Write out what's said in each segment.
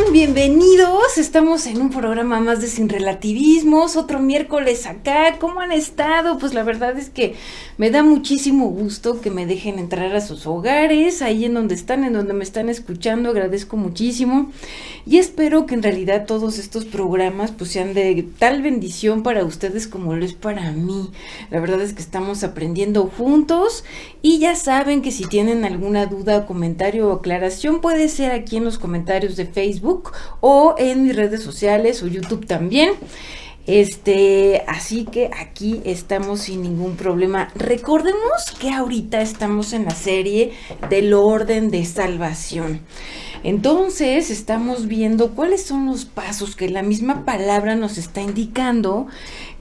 Bienvenidos. Estamos en un programa más de Sin Relativismos, otro miércoles acá. ¿Cómo han estado? Pues la verdad es que me da muchísimo gusto que me dejen entrar a sus hogares, ahí en donde están, en donde me están escuchando. Agradezco muchísimo y espero que en realidad todos estos programas pues sean de tal bendición para ustedes como lo es para mí. La verdad es que estamos aprendiendo juntos y ya saben que si tienen alguna duda, comentario o aclaración puede ser aquí en los comentarios de Facebook o en mis redes sociales o YouTube también. Así que aquí estamos sin ningún problema. Recordemos que ahorita estamos en la serie del orden de salvación. Entonces estamos viendo cuáles son los pasos que la misma palabra nos está indicando,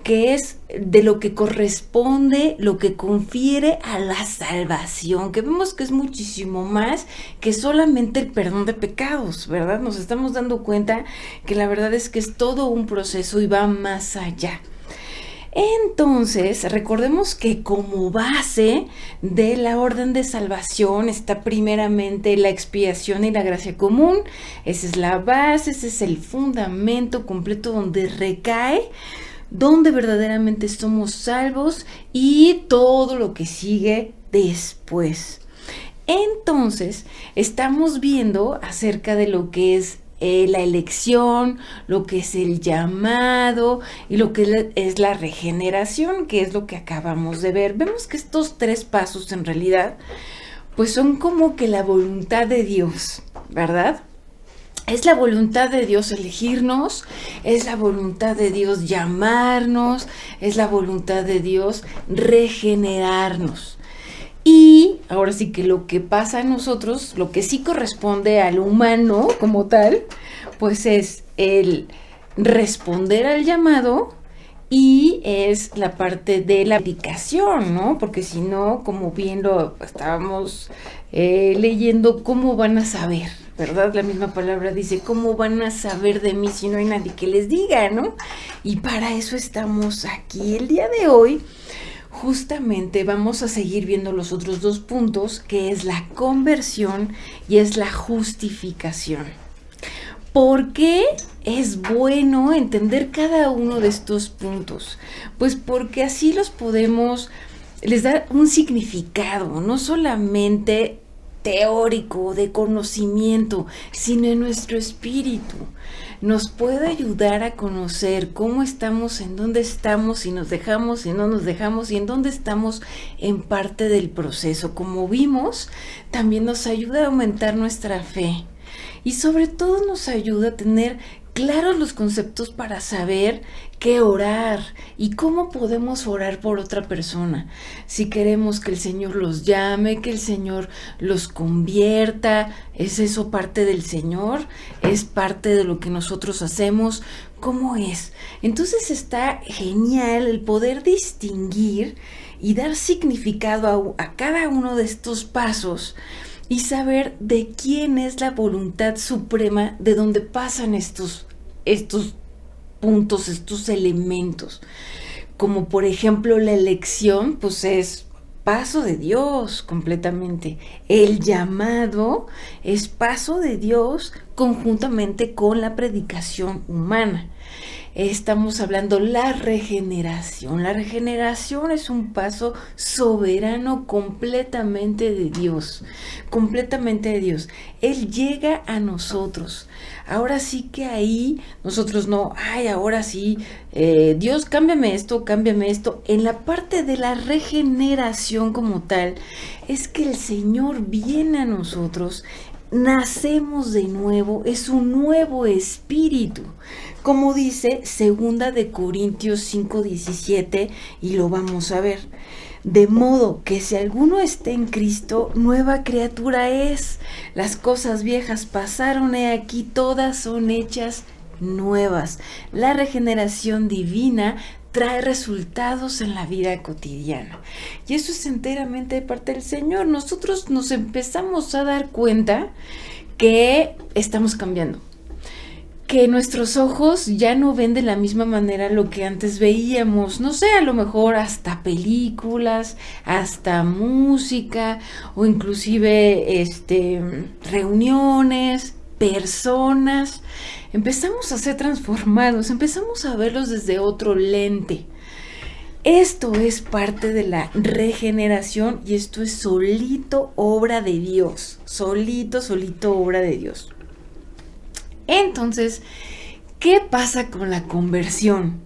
que es de lo que corresponde, lo que confiere a la salvación, que vemos que es muchísimo más que solamente el perdón de pecados, ¿verdad? Nos estamos dando cuenta que la verdad es que es todo un proceso y va más allá. Entonces, recordemos que como base de la orden de salvación está primeramente la expiación y la gracia común. Esa es la base, ese es el fundamento completo donde recae, donde verdaderamente somos salvos y todo lo que sigue después. Entonces, estamos viendo acerca de lo que es la elección, lo que es el llamado y lo que es la regeneración, que es lo que acabamos de ver. Vemos que estos tres pasos en realidad pues son como que la voluntad de Dios, ¿verdad? Es la voluntad de Dios elegirnos, es la voluntad de Dios llamarnos, es la voluntad de Dios regenerarnos. Y ahora sí que lo que pasa a nosotros, lo que sí corresponde al humano como tal, pues es el responder al llamado y es la parte de la aplicación, ¿no? Porque si no, como bien lo estábamos leyendo, ¿cómo van a saber? ¿Verdad? La misma palabra dice, ¿cómo van a saber de mí si no hay nadie que les diga, ¿no? Y para eso estamos aquí el día de hoy. Justamente vamos a seguir viendo los otros dos puntos, que es la conversión y es la justificación. ¿Por qué es bueno entender cada uno de estos puntos? Pues porque así les da un significado, no solamente teórico, de conocimiento, sino en nuestro espíritu. Nos puede ayudar a conocer cómo estamos, en dónde estamos, si nos dejamos, si no nos dejamos y en dónde estamos en parte del proceso. Como vimos, también nos ayuda a aumentar nuestra fe y sobre todo nos ayuda a tener claros los conceptos para saber qué orar y cómo podemos orar por otra persona. Si queremos que el Señor los llame, que el Señor los convierta, ¿es eso parte del Señor? ¿Es parte de lo que nosotros hacemos? ¿Cómo es? Entonces está genial el poder distinguir y dar significado a cada uno de estos pasos y saber de quién es la voluntad suprema, de dónde pasan estos puntos, estos elementos. Como por ejemplo la elección, pues es paso de Dios completamente. El llamado es paso de Dios conjuntamente con la predicación humana. Estamos hablando la regeneración. La regeneración es un paso soberano completamente de Dios, completamente de Dios. Él llega a nosotros. Ahora sí que ahí nosotros no, ahora sí, Dios, cámbiame esto, cámbiame esto. En la parte de la regeneración como tal, es que el Señor viene a nosotros, nacemos de nuevo, es un nuevo espíritu. Como dice 2 de Corintios 5:17, y lo vamos a ver. De modo que si alguno está en Cristo, nueva criatura es. Las cosas viejas pasaron, he aquí todas son hechas nuevas. La regeneración divina trae resultados en la vida cotidiana. Y eso es enteramente de parte del Señor. Nosotros nos empezamos a dar cuenta que estamos cambiando, que nuestros ojos ya no ven de la misma manera lo que antes veíamos, no sé, a lo mejor hasta películas, hasta música o inclusive reuniones, personas, empezamos a ser transformados, empezamos a verlos desde otro lente. Esto es parte de la regeneración y esto es solito obra de Dios, solito obra de Dios. Entonces, ¿qué pasa con la conversión?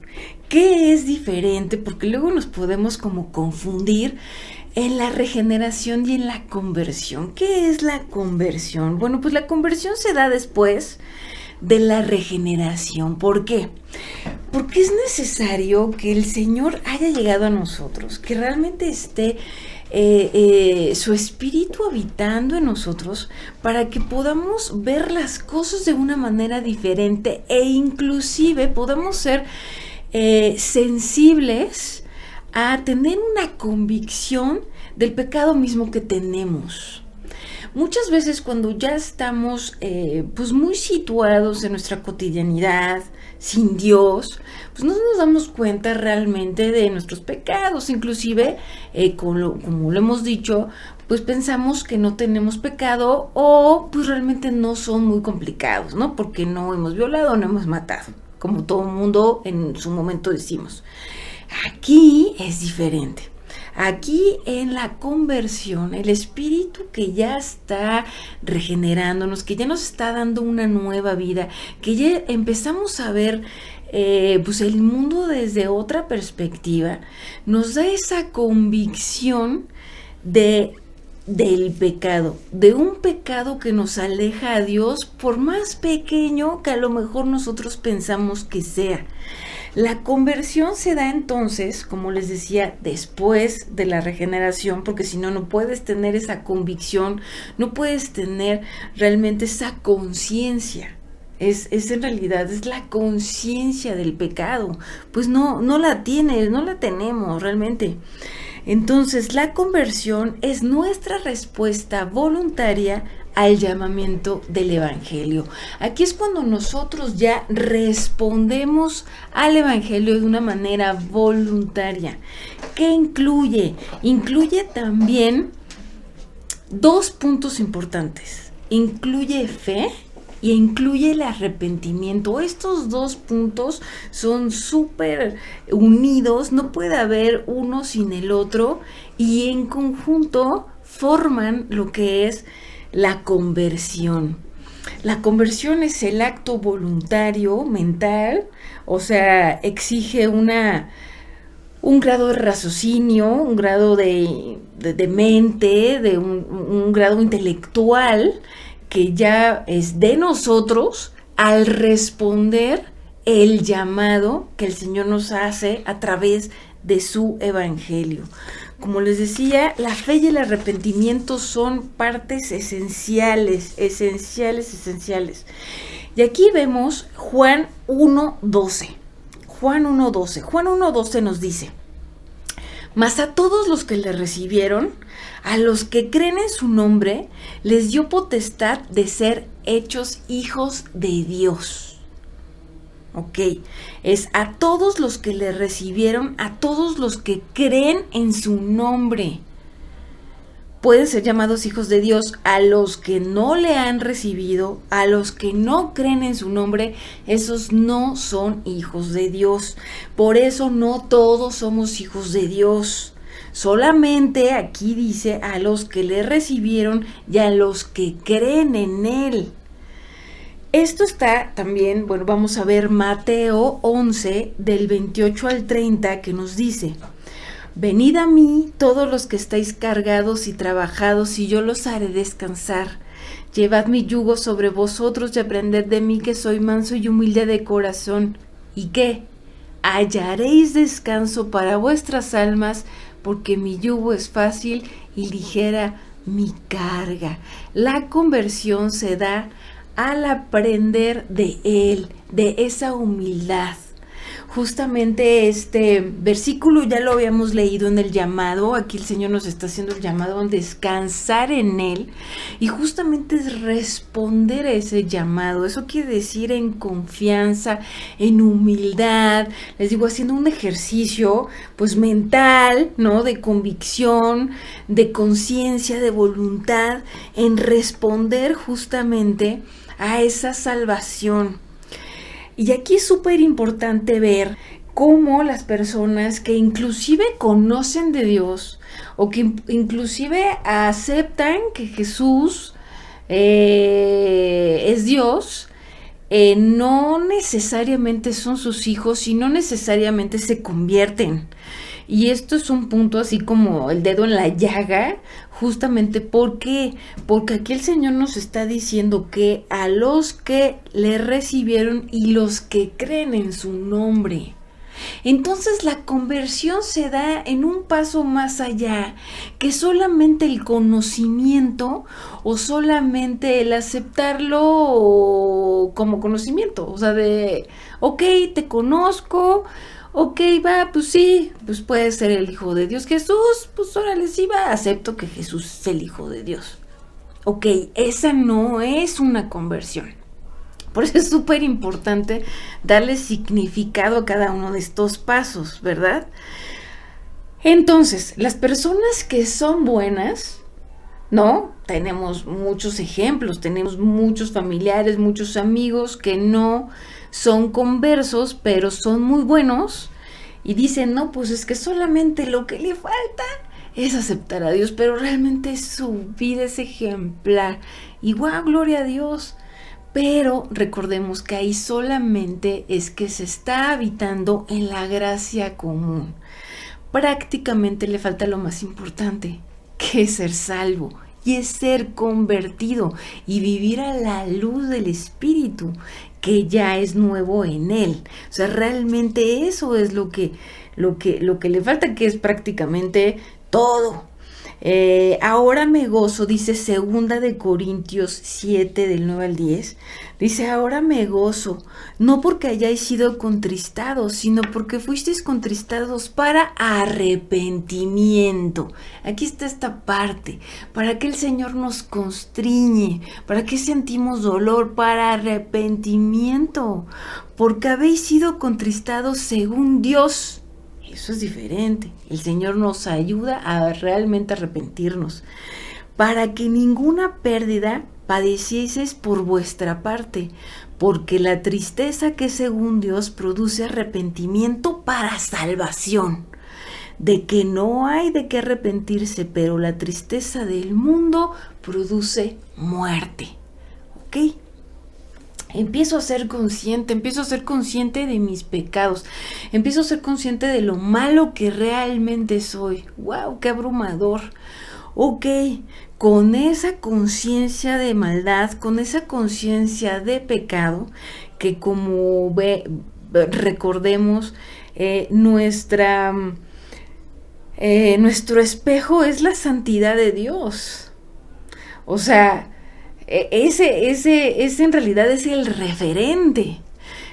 ¿Qué es diferente? Porque luego nos podemos como confundir en la regeneración y en la conversión. ¿Qué es la conversión? Bueno, pues la conversión se da después de la regeneración. ¿Por qué? Porque es necesario que el Señor haya llegado a nosotros, que realmente esté su espíritu habitando en nosotros para que podamos ver las cosas de una manera diferente e inclusive podamos ser sensibles a tener una convicción del pecado mismo que tenemos. Muchas veces cuando ya estamos pues muy situados en nuestra cotidianidad, sin Dios, pues no nos damos cuenta realmente de nuestros pecados, inclusive como lo hemos dicho, pues pensamos que no tenemos pecado o pues realmente no son muy complicados, ¿no? Porque no hemos violado, no hemos matado, como todo mundo en su momento decimos. Aquí es diferente. Aquí en la conversión, el espíritu que ya está regenerándonos, que ya nos está dando una nueva vida, que ya empezamos a ver pues el mundo desde otra perspectiva, nos da esa convicción del pecado, de un pecado que nos aleja a Dios, por más pequeño que a lo mejor nosotros pensamos que sea. La conversión se da entonces, como les decía, después de la regeneración, porque si no, no puedes tener esa convicción, no puedes tener realmente esa conciencia. Es en realidad, es la conciencia del pecado. Pues no la tienes, no la tenemos realmente. Entonces, la conversión es nuestra respuesta voluntaria al llamamiento del Evangelio. Aquí es cuando nosotros ya respondemos al Evangelio de una manera voluntaria. ¿Qué incluye? Incluye también dos puntos importantes. Incluye fe y incluye el arrepentimiento. Estos dos puntos son súper unidos, no puede haber uno sin el otro y en conjunto forman lo que es la conversión. La conversión es el acto voluntario, mental, o sea, exige un grado de raciocinio, un grado de mente, de un grado intelectual que ya es de nosotros al responder el llamado que el Señor nos hace a través de su Evangelio. Como les decía, la fe y el arrepentimiento son partes esenciales. Y aquí vemos Juan 1:12. Juan 1:12 nos dice: mas a todos los que le recibieron, a los que creen en su nombre, les dio potestad de ser hechos hijos de Dios. Ok, es a todos los que le recibieron, a todos los que creen en su nombre. Pueden ser llamados hijos de Dios. A los que no le han recibido, a los que no creen en su nombre, esos no son hijos de Dios. Por eso no todos somos hijos de Dios. Solamente aquí dice a los que le recibieron y a los que creen en Él. Esto está también, bueno, vamos a ver Mateo 11, del 28 al 30, que nos dice: venid a mí todos los que estáis cargados y trabajados, y yo los haré descansar. Llevad mi yugo sobre vosotros y aprended de mí, que soy manso y humilde de corazón. ¿Y qué? Hallaréis descanso para vuestras almas, porque mi yugo es fácil y ligera mi carga. La conversión se da al aprender de Él, de esa humildad. Justamente este versículo ya lo habíamos leído en el llamado. Aquí el Señor nos está haciendo el llamado a descansar en Él, y justamente es responder a ese llamado. Eso quiere decir en confianza, en humildad, les digo, haciendo un ejercicio pues mental, ¿no? De convicción, de conciencia, de voluntad, en responder justamente a esa salvación. Y aquí es súper importante ver cómo las personas que inclusive conocen de Dios o que inclusive aceptan que Jesús es Dios, no necesariamente son sus hijos y no necesariamente se convierten. Y esto es un punto así como el dedo en la llaga, justamente porque aquí el Señor nos está diciendo que a los que le recibieron y los que creen en su nombre. Entonces la conversión se da en un paso más allá que solamente el conocimiento o solamente el aceptarlo como conocimiento. O sea, de, ok, te conozco, ok, va, pues sí, pues puede ser el Hijo de Dios. Jesús, pues órale, sí va, acepto que Jesús es el Hijo de Dios. Ok, esa no es una conversión. Por eso es súper importante darle significado a cada uno de estos pasos, ¿verdad? Entonces, las personas que son buenas, ¿no? Tenemos muchos ejemplos, tenemos muchos familiares, muchos amigos que no son conversos, pero son muy buenos y dicen, no, pues es que solamente lo que le falta es aceptar a Dios, pero realmente su vida es ejemplar. Y wow, gloria a Dios. Pero recordemos que ahí solamente es que se está habitando en la gracia común. Prácticamente le falta lo más importante, que es ser salvo y es ser convertido y vivir a la luz del Espíritu, que ya es nuevo en él. O sea, realmente eso es lo que le falta, que es prácticamente todo. Ahora me gozo, dice 2 Corintios 7 del 9 al 10, dice, ahora me gozo, no porque hayáis sido contristados, sino porque fuisteis contristados para arrepentimiento. Aquí está esta parte, para que el Señor nos constriñe, para que sentimos dolor, para arrepentimiento, porque habéis sido contristados según Dios. Eso es diferente. El Señor nos ayuda a realmente arrepentirnos, para que ninguna pérdida padecieseis por vuestra parte, porque la tristeza que según Dios produce arrepentimiento para salvación, de que no hay de qué arrepentirse, pero la tristeza del mundo produce muerte. ¿Ok? Empiezo a ser consciente de mis pecados, empiezo a ser consciente de lo malo que realmente soy. ¡Wow! ¡Qué abrumador! Ok, con esa conciencia de maldad, con esa conciencia de pecado, que como recordemos, nuestro espejo es la santidad de Dios. O sea, ese en realidad es el referente.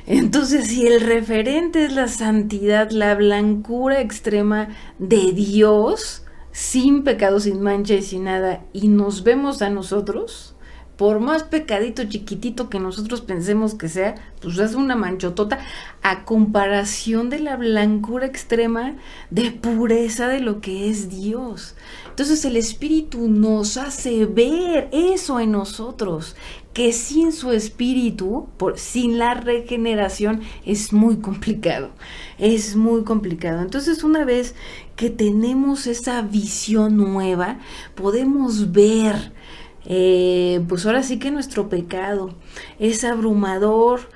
Entonces, si el referente es la santidad, la blancura extrema de Dios, sin pecado, sin mancha y sin nada, y nos vemos a nosotros, por más pecadito chiquitito que nosotros pensemos que sea, pues es una manchotota a comparación de la blancura extrema de pureza de lo que es Dios. Entonces el Espíritu nos hace ver eso en nosotros, que sin su Espíritu, sin la regeneración, es muy complicado. Es muy complicado. Entonces, una vez que tenemos esa visión nueva, podemos ver, pues ahora sí que nuestro pecado es abrumador,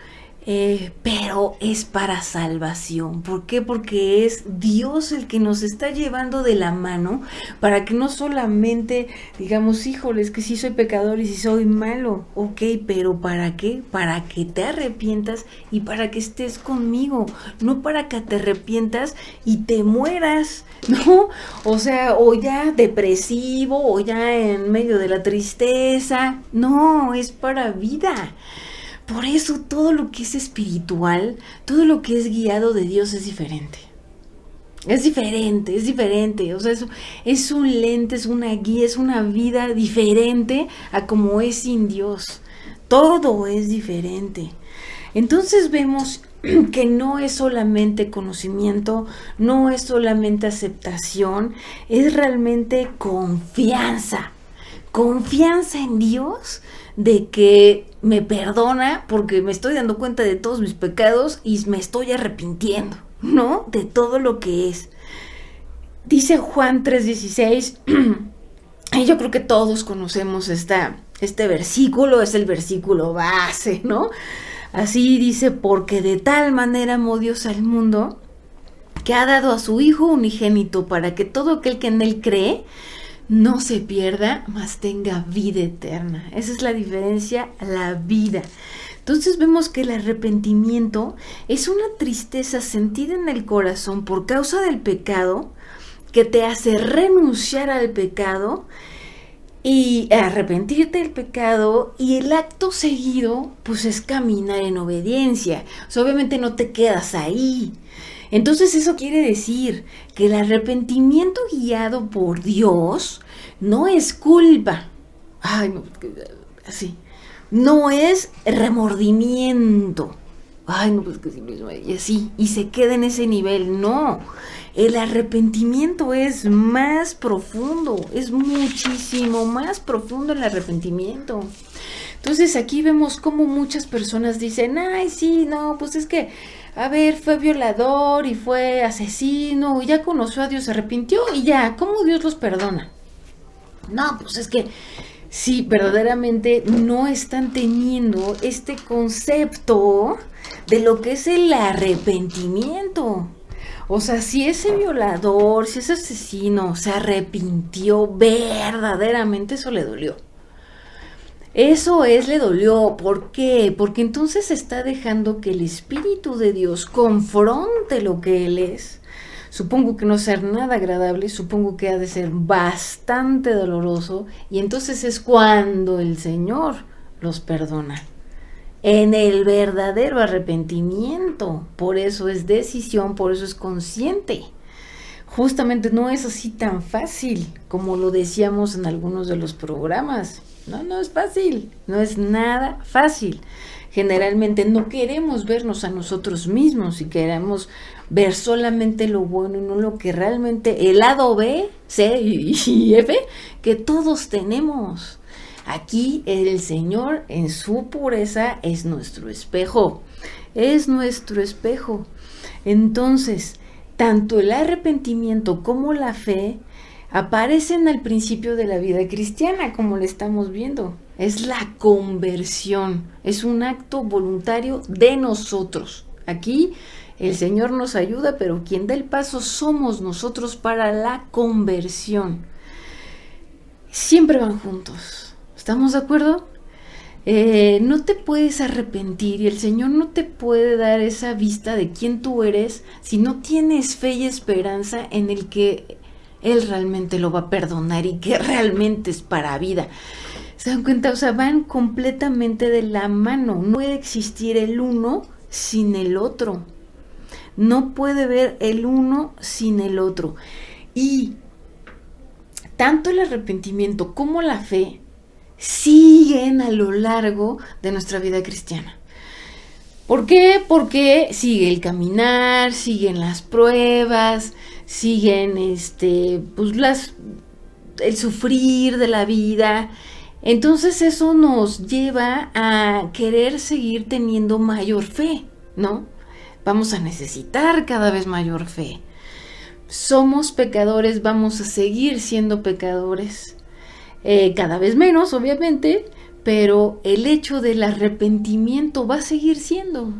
pero es para salvación. ¿Por qué? Porque es Dios el que nos está llevando de la mano para que no solamente digamos, híjoles, que sí soy pecador y sí soy malo, ok, pero ¿para qué? Para que te arrepientas y para que estés conmigo, no para que te arrepientas y te mueras, ¿no? O sea, o ya depresivo, o ya en medio de la tristeza, no, es para vida. Por eso todo lo que es espiritual, todo lo que es guiado de Dios es diferente. Es diferente. O sea, es un lente, es una guía, es una vida diferente a como es sin Dios. Todo es diferente. Entonces vemos que no es solamente conocimiento, no es solamente aceptación, es realmente confianza. Confianza en Dios de que me perdona porque me estoy dando cuenta de todos mis pecados y me estoy arrepintiendo, ¿no? De todo lo que es. Dice Juan 3:16, y yo creo que todos conocemos este versículo, es el versículo base, ¿no? Así dice, porque de tal manera amó Dios al mundo, que ha dado a su Hijo unigénito para que todo aquel que en él cree no se pierda, mas tenga vida eterna. Esa es la diferencia, la vida. Entonces vemos que el arrepentimiento es una tristeza sentida en el corazón por causa del pecado, que te hace renunciar al pecado y arrepentirte del pecado, y el acto seguido pues es caminar en obediencia. O sea, obviamente no te quedas ahí. Entonces eso quiere decir que el arrepentimiento guiado por Dios no es culpa. Ay, no, así. No es remordimiento. Ay, no, pues que sí, y así, y se queda en ese nivel. No, el arrepentimiento es más profundo, es muchísimo más profundo el arrepentimiento. Entonces aquí vemos cómo muchas personas dicen, ay, sí, no, pues es que, a ver, fue violador y fue asesino, y ya conoció a Dios, se arrepintió y ya, ¿cómo Dios los perdona? No, pues es que sí, verdaderamente no están teniendo este concepto de lo que es el arrepentimiento. O sea, si ese violador, si ese asesino se arrepintió verdaderamente, eso le dolió. Le dolió. ¿Por qué? Porque entonces está dejando que el Espíritu de Dios confronte lo que Él es. Supongo que no ser nada agradable, supongo que ha de ser bastante doloroso, y entonces es cuando el Señor los perdona. En el verdadero arrepentimiento. Por eso es decisión, por eso es consciente. Justamente no es así tan fácil como lo decíamos en algunos de los programas. No es fácil, no es nada fácil. Generalmente no queremos vernos a nosotros mismos y queremos ver solamente lo bueno y no lo que realmente el lado B, C y F que todos tenemos. Aquí el Señor en su pureza es nuestro espejo, es nuestro espejo. Entonces, tanto el arrepentimiento como la fe aparecen al principio de la vida cristiana, como le estamos viendo. Es la conversión, es un acto voluntario de nosotros. Aquí el Señor nos ayuda, pero quien da el paso somos nosotros para la conversión. Siempre van juntos. ¿Estamos de acuerdo? No te puedes arrepentir y el Señor no te puede dar esa vista de quién tú eres si no tienes fe y esperanza en el que Él realmente lo va a perdonar y que realmente es para vida. ¿Se dan cuenta? O sea, van completamente de la mano. No puede existir el uno sin el otro. No puede haber el uno sin el otro. Y tanto el arrepentimiento como la fe siguen a lo largo de nuestra vida cristiana. ¿Por qué? Porque sigue el caminar, siguen las pruebas, siguen pues el sufrir de la vida. Entonces eso nos lleva a querer seguir teniendo mayor fe, ¿no? Vamos a necesitar cada vez mayor fe. Somos pecadores, vamos a seguir siendo pecadores. Cada vez menos, obviamente, pero el hecho del arrepentimiento va a seguir siendo.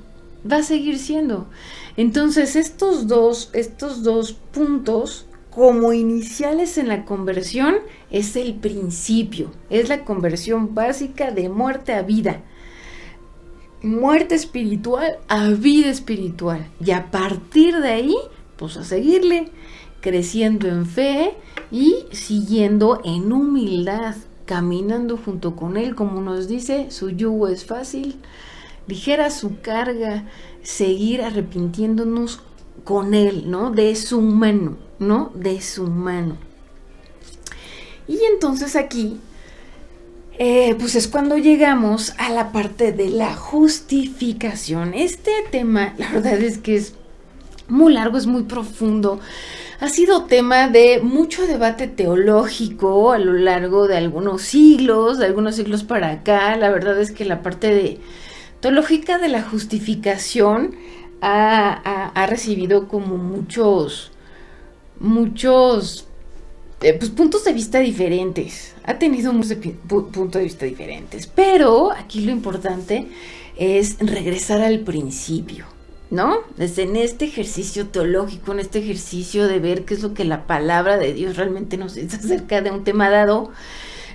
Entonces, estos dos puntos como iniciales en la conversión es el principio, es la conversión básica de muerte a vida. Muerte espiritual a vida espiritual. Y a partir de ahí, pues a seguirle, creciendo en fe y siguiendo en humildad, caminando junto con Él, como nos dice, su yugo es fácil, ligera su carga, seguir arrepintiéndonos con Él, ¿no? De su mano, ¿no? De su mano. Y entonces aquí, pues es cuando llegamos a la parte de la justificación. Este tema, la verdad es que es muy largo, es muy profundo. ha sido tema de mucho debate teológico a lo largo de algunos siglos para acá. La verdad es que la parte teológica de la justificación ha recibido como muchos pues, puntos de vista diferentes. Ha tenido muchos puntos de vista diferentes. Pero aquí lo importante es regresar al principio, ¿no? Desde en este ejercicio teológico, en este ejercicio de ver qué es lo que la palabra de Dios realmente nos dice acerca de un tema dado,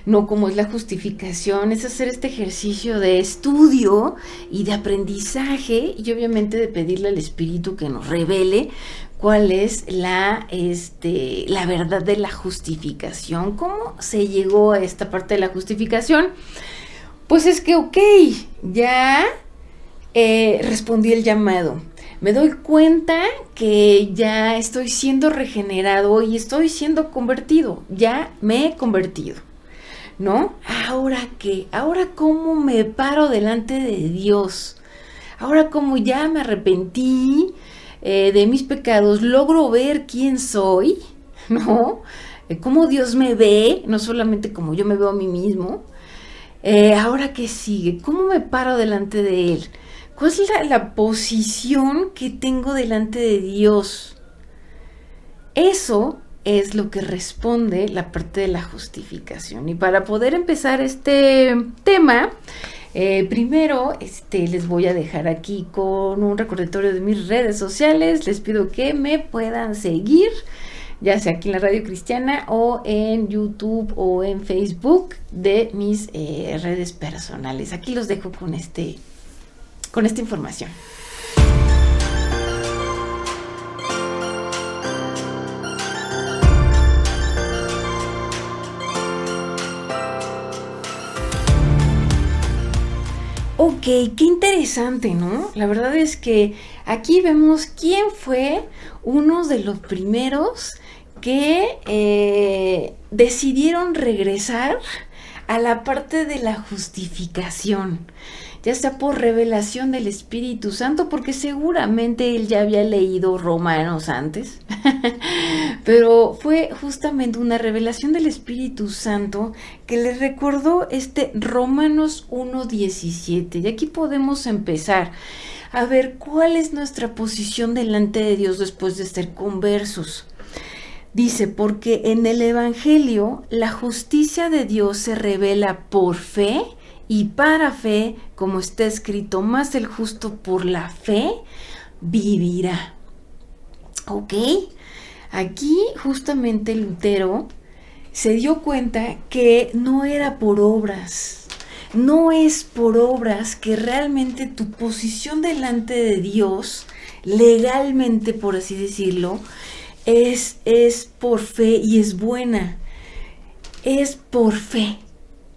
no como es la justificación, es hacer este ejercicio de estudio y de aprendizaje y obviamente de pedirle al Espíritu que nos revele cuál es la verdad de la justificación. ¿Cómo se llegó a esta parte de la justificación? Pues es que, ya respondí el llamado. Me doy cuenta que ya estoy siendo regenerado y estoy siendo convertido. Ya me he convertido, ¿no? ¿Ahora qué? ¿Ahora cómo me paro delante de Dios? Ahora como ya me arrepentí de mis pecados, logro ver quién soy, ¿no? Cómo Dios me ve, no solamente como yo me veo a mí mismo. Ahora qué sigue, ¿cómo me paro delante de Él? ¿Cuál es la posición que tengo delante de Dios? Eso es lo que responde la parte de la justificación. Y para poder empezar este tema, primero les voy a dejar aquí con un recordatorio de mis redes sociales. Les pido que me puedan seguir, ya sea aquí en la Radio Cristiana o en YouTube o en Facebook de mis redes personales. Aquí los dejo con esta información. Ok, qué interesante, ¿no? La verdad es que aquí vemos quién fue uno de los primeros que decidieron regresar a la parte de la justificación, ya sea por revelación del Espíritu Santo, porque seguramente él ya había leído Romanos antes, pero fue justamente una revelación del Espíritu Santo que les recordó Romanos 1:17, y aquí podemos empezar a ver cuál es nuestra posición delante de Dios después de ser conversos. Dice, porque en el Evangelio la justicia de Dios se revela por fe y para fe, como está escrito, más el justo por la fe vivirá. ¿Ok? Aquí justamente Lutero se dio cuenta que no era por obras. No es por obras que realmente tu posición delante de Dios, legalmente por así decirlo, es por fe y es buena. Es por fe.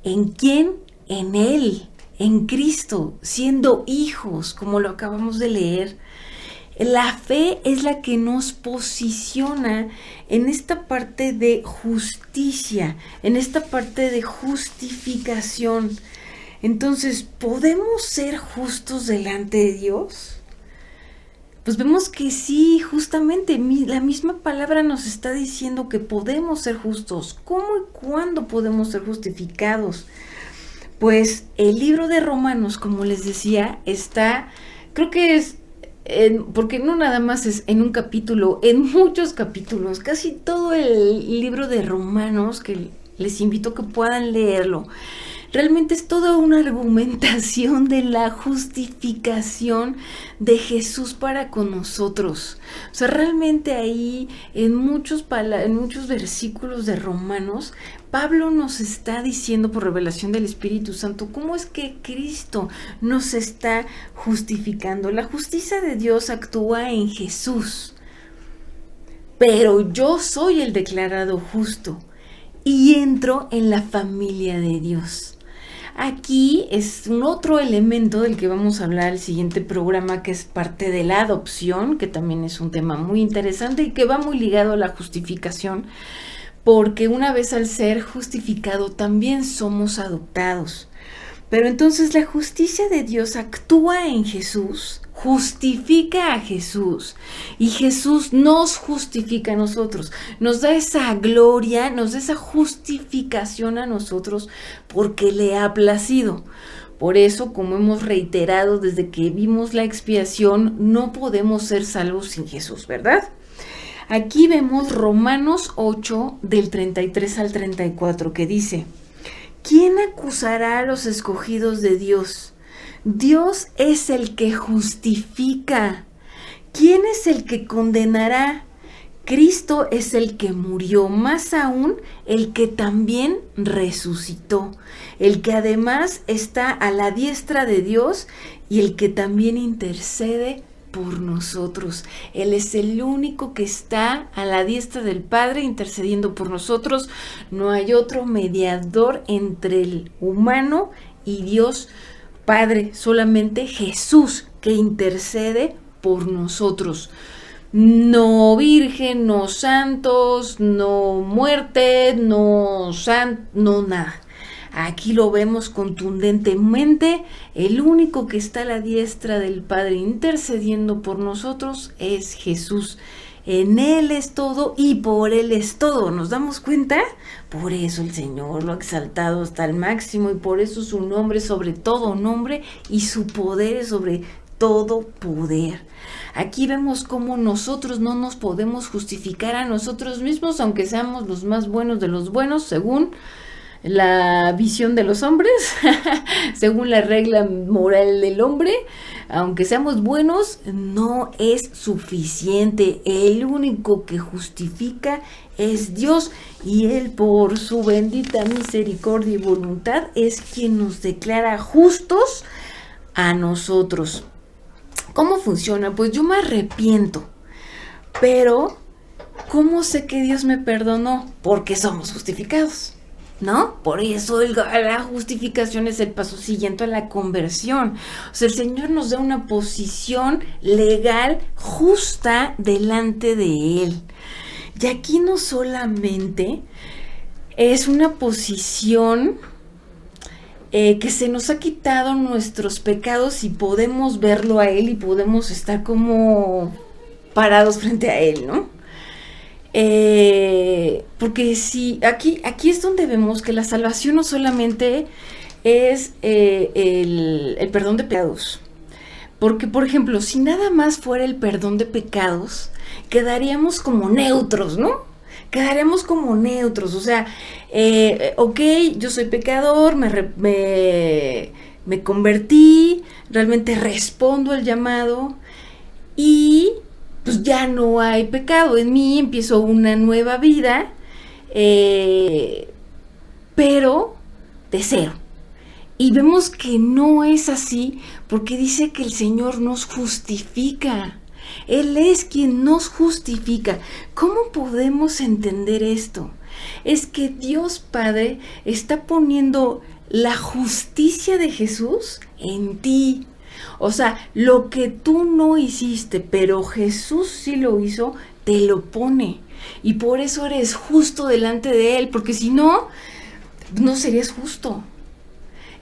¿En quién? En Él, en Cristo, siendo hijos, como lo acabamos de leer. La fe es la que nos posiciona en esta parte de justicia, en esta parte de justificación. Entonces, ¿podemos ser justos delante de Dios? Pues vemos que sí, justamente la misma palabra nos está diciendo que podemos ser justos. ¿Cómo y cuándo podemos ser justificados? Pues el libro de Romanos, como les decía, está, creo que es, porque no nada más es en un capítulo, en muchos capítulos, casi todo el libro de Romanos, que les invito a que puedan leerlo. Realmente es toda una argumentación de la justificación de Jesús para con nosotros. O sea, realmente ahí en muchos versículos de Romanos, Pablo nos está diciendo por revelación del Espíritu Santo cómo es que Cristo nos está justificando. La justicia de Dios actúa en Jesús, pero yo soy el declarado justo y entro en la familia de Dios. Aquí es un otro elemento del que vamos a hablar el siguiente programa, que es parte de la adopción, que también es un tema muy interesante y que va muy ligado a la justificación, porque una vez al ser justificado también somos adoptados. Pero entonces la justicia de Dios actúa en Jesús, justifica a Jesús, y Jesús nos justifica a nosotros, nos da esa gloria, nos da esa justificación a nosotros porque le ha placido. Por eso, como hemos reiterado desde que vimos la expiación, no podemos ser salvos sin Jesús, ¿verdad? Aquí vemos Romanos 8 del 33 al 34 que dice: ¿quién acusará a los escogidos de Dios? Dios es el que justifica. ¿Quién es el que condenará? Cristo es el que murió, más aún el que también resucitó, el que además está a la diestra de Dios y el que también intercede por nosotros. Él es el único que está a la diestra del Padre intercediendo por nosotros. No hay otro mediador entre el humano y Dios Padre, solamente Jesús que intercede por nosotros. No virgen, no santos, no muerte, no nada. Aquí lo vemos contundentemente. El único que está a la diestra del Padre intercediendo por nosotros es Jesús. En Él es todo y por Él es todo. ¿Nos damos cuenta? Por eso el Señor lo ha exaltado hasta el máximo y por eso su nombre sobre todo nombre y su poder es sobre todo poder. Aquí vemos cómo nosotros no nos podemos justificar a nosotros mismos, aunque seamos los más buenos de los buenos, según la visión de los hombres, según la regla moral del hombre. Aunque seamos buenos, no es suficiente. El único que justifica es Dios y Él, por su bendita misericordia y voluntad, es quien nos declara justos a nosotros. ¿Cómo funciona? Pues yo me arrepiento, pero ¿cómo sé que Dios me perdonó? Porque somos justificados, ¿no? Por eso la justificación es el paso siguiente a la conversión. O sea, el Señor nos da una posición legal justa delante de Él. Y aquí no solamente es una posición que se nos ha quitado nuestros pecados y podemos verlo a Él y podemos estar como parados frente a Él, ¿no? Porque si aquí es donde vemos que la salvación no solamente es el perdón de pecados. Porque, por ejemplo, si nada más fuera el perdón de pecados, quedaríamos como neutros, ¿no? Quedaremos como neutros, o sea, ok, yo soy pecador, me convertí, realmente respondo al llamado y pues ya no hay pecado en mí, empiezo una nueva vida, pero de cero. Y vemos que no es así porque dice que el Señor nos justifica. Él es quien nos justifica. ¿Cómo podemos entender esto? Es que Dios Padre está poniendo la justicia de Jesús en ti. O sea, lo que tú no hiciste, pero Jesús sí lo hizo, te lo pone. Y por eso eres justo delante de Él, porque si no, no serías justo.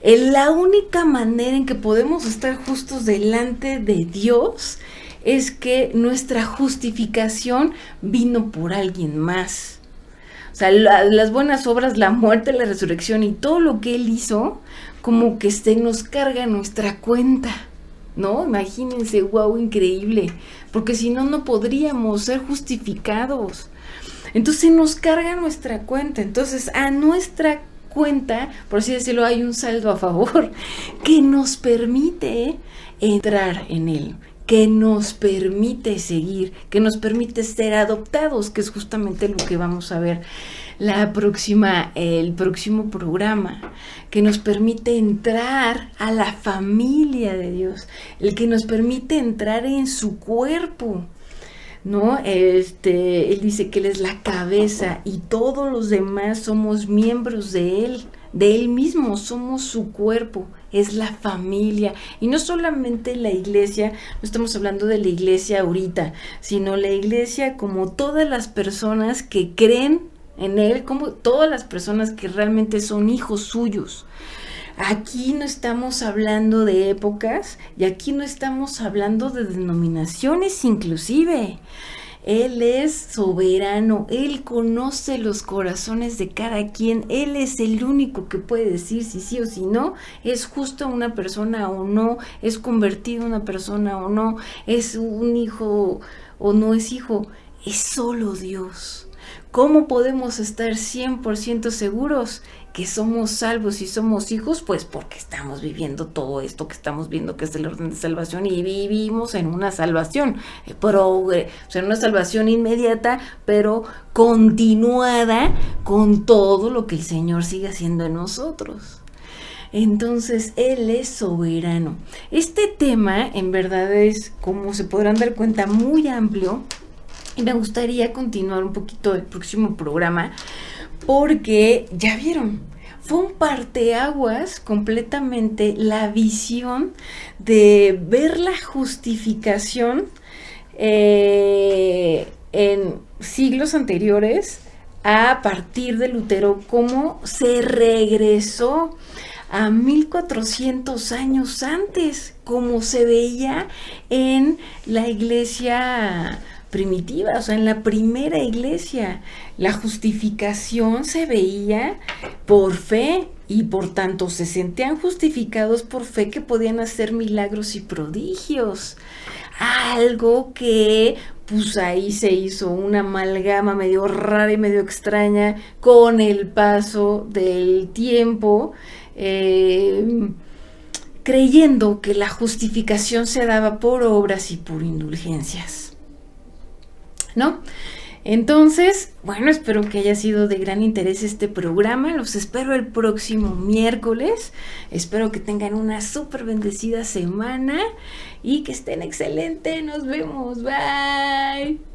La única manera en que podemos estar justos delante de Dios es que nuestra justificación vino por alguien más. O sea, las buenas obras, la muerte, la resurrección y todo lo que Él hizo, como que se nos carga nuestra cuenta, ¿no? Imagínense, wow, increíble. Porque si no, no podríamos ser justificados. Entonces nos carga nuestra cuenta. Entonces a nuestra cuenta, por así decirlo, hay un saldo a favor que nos permite entrar en Él, que nos permite seguir, que nos permite ser adoptados, que es justamente lo que vamos a ver el próximo programa, que nos permite entrar a la familia de Dios, el que nos permite entrar en su cuerpo, ¿no? Él dice que Él es la cabeza y todos los demás somos miembros de Él mismo, somos su cuerpo, es la familia. Y no solamente la iglesia, no estamos hablando de la iglesia ahorita, sino la iglesia como todas las personas que creen en Él, como todas las personas que realmente son hijos suyos. Aquí no estamos hablando de épocas y aquí no estamos hablando de denominaciones inclusive. Él es soberano, Él conoce los corazones de cada quien, Él es el único que puede decir si sí o si no, es justo una persona o no, es convertido una persona o no, es un hijo o no es hijo, es solo Dios. ¿Cómo podemos estar 100% seguros que somos salvos y somos hijos? Pues porque estamos viviendo todo esto que estamos viendo, que es el orden de salvación, y vivimos en una salvación o sea, en una salvación inmediata, pero continuada con todo lo que el Señor sigue haciendo en nosotros. Entonces, Él es soberano. Este tema, en verdad, es, como se podrán dar cuenta, muy amplio. Y me gustaría continuar un poquito el próximo programa porque, ya vieron, fue un parteaguas completamente la visión de ver la justificación en siglos anteriores a partir de Lutero, cómo se regresó a 1400 años antes, como se veía en la iglesia primitiva, o sea, en la primera iglesia. La justificación se veía por fe y por tanto se sentían justificados por fe que podían hacer milagros y prodigios. Algo que pues ahí se hizo una amalgama medio rara y medio extraña con el paso del tiempo, creyendo que la justificación se daba por obras y por indulgencias, ¿no? Entonces, bueno, espero que haya sido de gran interés este programa. Los espero el próximo miércoles. Espero que tengan una súper bendecida semana y que estén excelentes. Nos vemos. Bye.